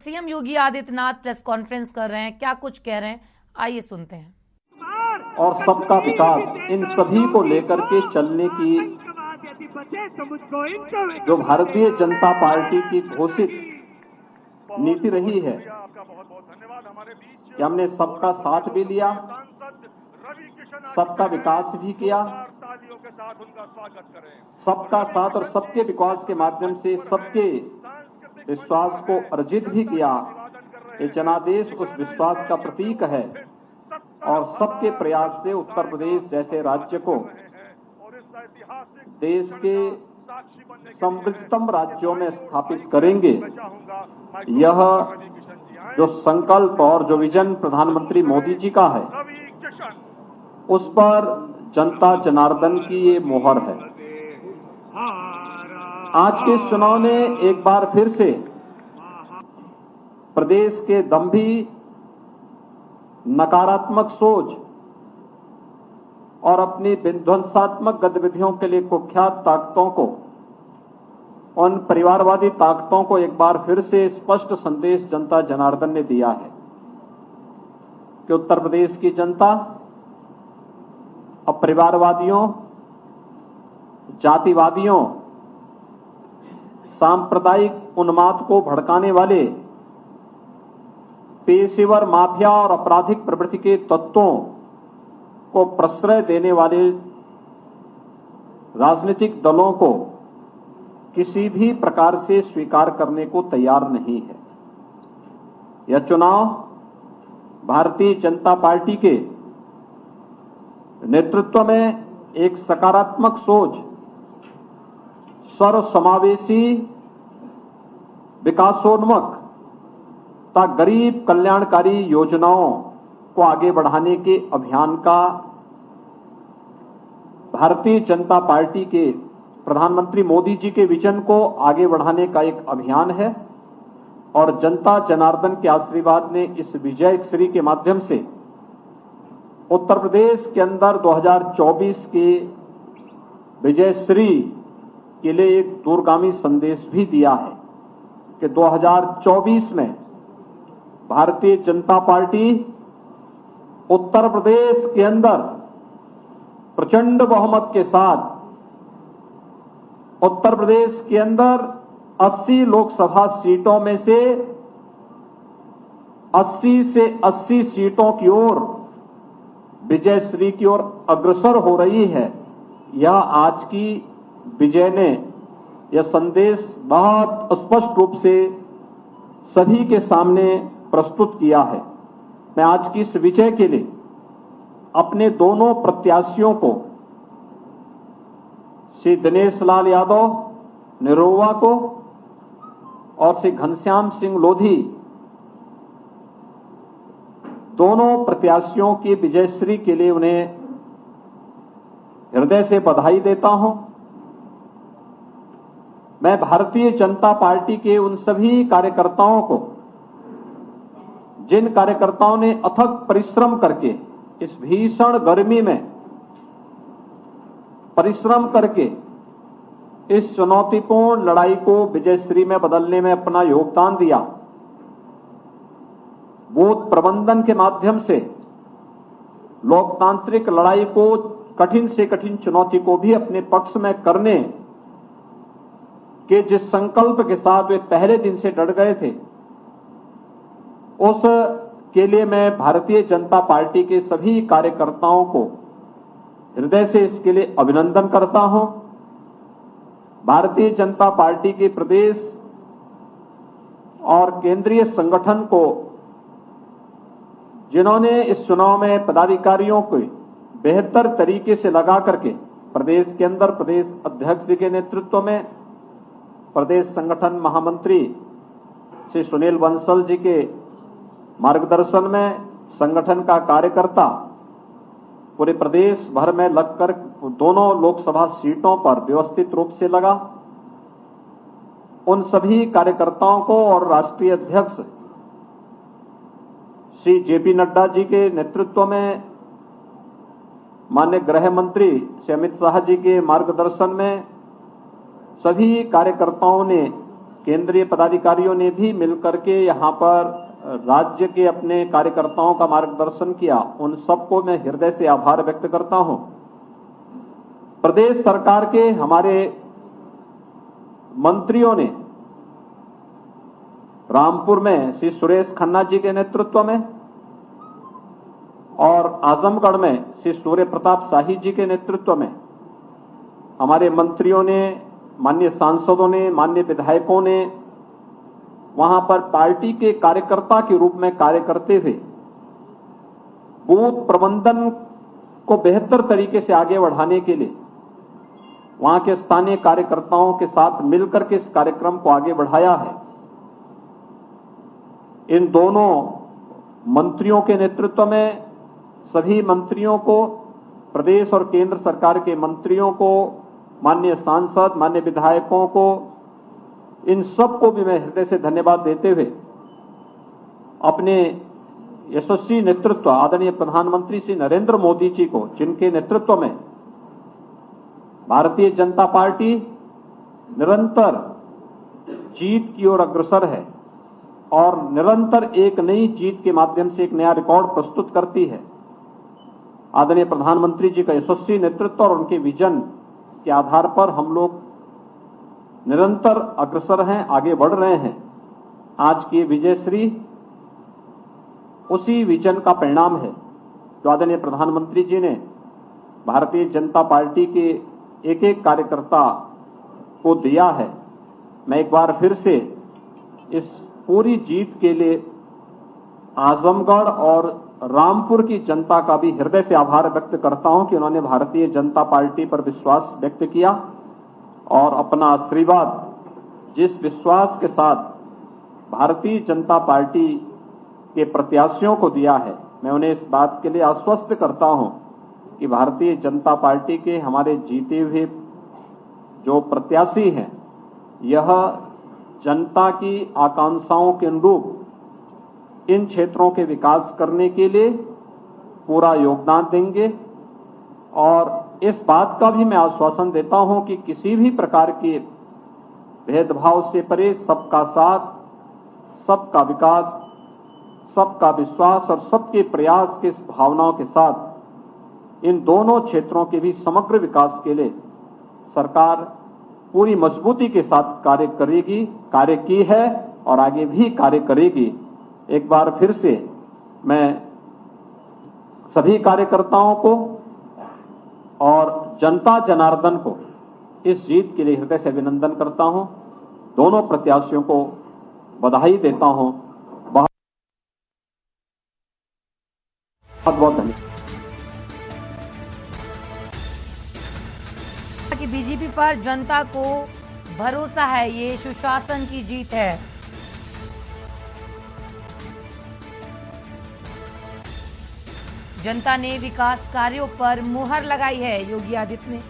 CM Yogi Adityanath press conference कर रहे हैं, क्या कुछ कह रहे हैं, आइए सुनते हैं। और सबका विकास, इन सभी को लेकर के चलने की जो भारतीय जनता पार्टी की घोषित नीति रही है कि हमने सबका साथ भी लिया, सबका विकास भी किया, सबका साथ और सबके विकास के माध्यम से सबके विश्वास को अर्जित भी किया। ये जनादेश उस विश्वास का प्रतीक है और सबके प्रयास से उत्तर प्रदेश जैसे राज्य को देश के समृद्धतम राज्यों में स्थापित करेंगे। यह जो संकल्प और जो विजन प्रधानमंत्री मोदी जी का है, उस पर जनता जनार्दन की ये मोहर है। आज के इस चुनाव ने एक बार फिर से प्रदेश के दंभी, नकारात्मक सोच और अपनी विध्वंसात्मक गतिविधियों के लिए कुख्यात ताकतों को, उन परिवारवादी ताकतों को एक बार फिर से स्पष्ट संदेश जनता जनार्दन ने दिया है कि उत्तर प्रदेश की जनता अब परिवारवादियों, जातिवादियों, सांप्रदायिक उन्माद को भड़काने वाले पेशेवर माफिया और आपराधिक प्रवृत्ति के तत्वों को प्रश्रय देने वाले राजनीतिक दलों को किसी भी प्रकार से स्वीकार करने को तैयार नहीं है। यह चुनाव भारतीय जनता पार्टी के नेतृत्व में एक सकारात्मक सोच, सर्वसमावेशी, विकासोन्मुख तथा गरीब कल्याणकारी योजनाओं को आगे बढ़ाने के अभियान का, भारतीय जनता पार्टी के प्रधानमंत्री मोदी जी के विजन को आगे बढ़ाने का एक अभियान है। और जनता जनार्दन के आशीर्वाद ने इस विजय श्री के माध्यम से उत्तर प्रदेश के अंदर 2024 के विजय श्री के लिए एक दूरगामी संदेश भी दिया है कि 2024 में भारतीय जनता पार्टी उत्तर प्रदेश के अंदर प्रचंड बहुमत के साथ उत्तर प्रदेश के अंदर 80 लोकसभा सीटों में से 80 सीटों की ओर विजय श्री की ओर अग्रसर हो रही है। यह आज की विजय ने यह संदेश बहुत स्पष्ट रूप से सभी के सामने प्रस्तुत किया है। मैं आज की इस विजय के लिए अपने दोनों प्रत्याशियों को, श्री दिनेश लाल यादव निरोवा को और श्री घनश्याम सिंह लोधी, दोनों प्रत्याशियों की विजयश्री के लिए उन्हें हृदय से बधाई देता हूं। मैं भारतीय जनता पार्टी के उन सभी कार्यकर्ताओं को, जिन कार्यकर्ताओं ने अथक परिश्रम करके इस भीषण गर्मी में परिश्रम करके इस चुनौतीपूर्ण लड़ाई को विजयश्री में बदलने में अपना योगदान दिया, बूथ प्रबंधन के माध्यम से लोकतांत्रिक लड़ाई को, कठिन से कठिन चुनौती को भी अपने पक्ष में करने के जिस संकल्प के साथ वे पहले दिन से डट गए थे, उस के लिए मैं भारतीय जनता पार्टी के सभी कार्यकर्ताओं को हृदय से इसके लिए अभिनंदन करता हूं। भारतीय जनता पार्टी के प्रदेश और केंद्रीय संगठन को, जिन्होंने इस चुनाव में पदाधिकारियों को बेहतर तरीके से लगा करके प्रदेश के अंदर प्रदेश अध्यक्ष जी के नेतृत्व में, प्रदेश संगठन महामंत्री श्री सुनील बंसल जी के मार्गदर्शन में संगठन का कार्यकर्ता पूरे प्रदेश भर में लगकर दोनों लोकसभा सीटों पर व्यवस्थित रूप से लगा। उन सभी कार्यकर्ताओं को और राष्ट्रीय अध्यक्ष श्री जेपी नड्डा जी के नेतृत्व में, माननीय गृह मंत्री श्री अमित शाह जी के मार्गदर्शन में सभी कार्यकर्ताओं ने केंद्रीय पदाधिकारियों ने भी मिलकर के यहाँ पर राज्य के अपने कार्यकर्ताओं का मार्गदर्शन किया, उन सबको मैं हृदय से आभार व्यक्त करता हूं। प्रदेश सरकार के हमारे मंत्रियों ने रामपुर में श्री सुरेश खन्ना जी के नेतृत्व में और आजमगढ़ में श्री सूर्य प्रताप शाही जी के नेतृत्व में हमारे मंत्रियों ने, माननीय सांसदों ने, माननीय विधायकों ने वहां पर पार्टी के कार्यकर्ता के रूप में कार्य करते हुए बूथ प्रबंधन को बेहतर तरीके से आगे बढ़ाने के लिए वहां के स्थानीय कार्यकर्ताओं के साथ मिलकर के इस कार्यक्रम को आगे बढ़ाया है। इन दोनों मंत्रियों के नेतृत्व में सभी मंत्रियों को, प्रदेश और केंद्र सरकार के मंत्रियों को, माननीय सांसद, माननीय विधायकों को, इन सबको भी मैं हृदय से धन्यवाद देते हुए अपने यशस्वी नेतृत्व आदरणीय प्रधानमंत्री श्री नरेंद्र मोदी जी को, जिनके नेतृत्व में भारतीय जनता पार्टी निरंतर जीत की ओर अग्रसर है और निरंतर एक नई जीत के माध्यम से एक नया रिकॉर्ड प्रस्तुत करती है। आदरणीय प्रधानमंत्री जी का यशस्वी नेतृत्व और उनके विजन के आधार पर हम लोग निरंतर अग्रसर हैं, आगे बढ़ रहे हैं। आज की विजयश्री उसी विजन का परिणाम है जो आदरणीय प्रधानमंत्री जी ने भारतीय जनता पार्टी के एक एक कार्यकर्ता को दिया है। मैं एक बार फिर से इस पूरी जीत के लिए आजमगढ़ और रामपुर की जनता का भी हृदय से आभार व्यक्त करता हूं कि उन्होंने भारतीय जनता पार्टी पर विश्वास व्यक्त किया और अपना आशीर्वाद जिस विश्वास के साथ भारतीय जनता पार्टी के प्रत्याशियों को दिया है, मैं उन्हें इस बात के लिए आश्वस्त करता हूं कि भारतीय जनता पार्टी के हमारे जीते हुए जो प्रत्याशी हैं, यह जनता की आकांक्षाओं के अनुरूप इन क्षेत्रों के विकास करने के लिए पूरा योगदान देंगे और इस बात का भी मैं आश्वासन देता हूं कि किसी भी प्रकार के भेदभाव से परे सबका साथ, सबका विकास, सबका विश्वास और सबके प्रयास के इस भावनाओं के साथ इन दोनों क्षेत्रों के भी समग्र विकास के लिए सरकार पूरी मजबूती के साथ कार्य करेगी, कार्य की है और आगे भी कार्य करेगी। एक बार फिर से मैं सभी कार्यकर्ताओं को और जनता जनार्दन को इस जीत के लिए हृदय से अभिनंदन करता हूं। दोनों प्रत्याशियों को बधाई देता हूं। बहुत बहुत धन्यवाद। कि बीजेपी पर जनता को भरोसा है, ये सुशासन की जीत है। जनता ने विकास कार्यों पर मुहर लगाई है। योगी आदित्यनाथ ने